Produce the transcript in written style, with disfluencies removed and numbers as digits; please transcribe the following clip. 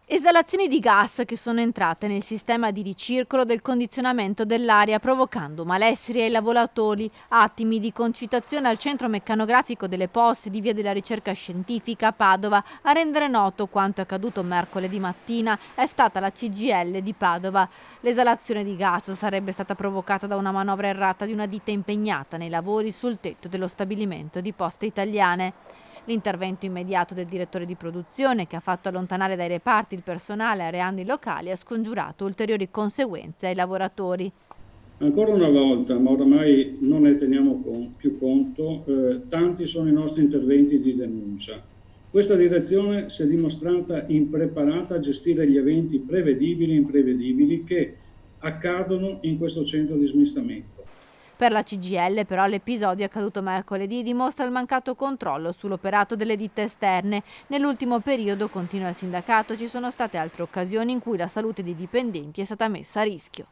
Esalazioni di gas che sono entrate nel sistema di ricircolo del condizionamento dell'aria, provocando malesseri ai lavoratori. Attimi di concitazione al centro meccanografico delle Poste di Via della Ricerca Scientifica a Padova. A rendere noto quanto è accaduto mercoledì mattina è stata la CGIL di Padova. L'esalazione di gas sarebbe stata provocata da una manovra errata di una ditta impegnata nei lavori sul tetto dello stabilimento di Poste Italiane. L'intervento immediato del direttore di produzione, che ha fatto allontanare dai reparti il personale areando i locali, ha scongiurato ulteriori conseguenze ai lavoratori. Ancora una volta, ma oramai non ne teniamo più conto, tanti sono i nostri interventi di denuncia. Questa direzione si è dimostrata impreparata a gestire gli eventi prevedibili e imprevedibili che accadono in questo centro di smistamento. Per la CGIL però l'episodio accaduto mercoledì dimostra il mancato controllo sull'operato delle ditte esterne. Nell'ultimo periodo, continua il sindacato, ci sono state altre occasioni in cui la salute dei dipendenti è stata messa a rischio.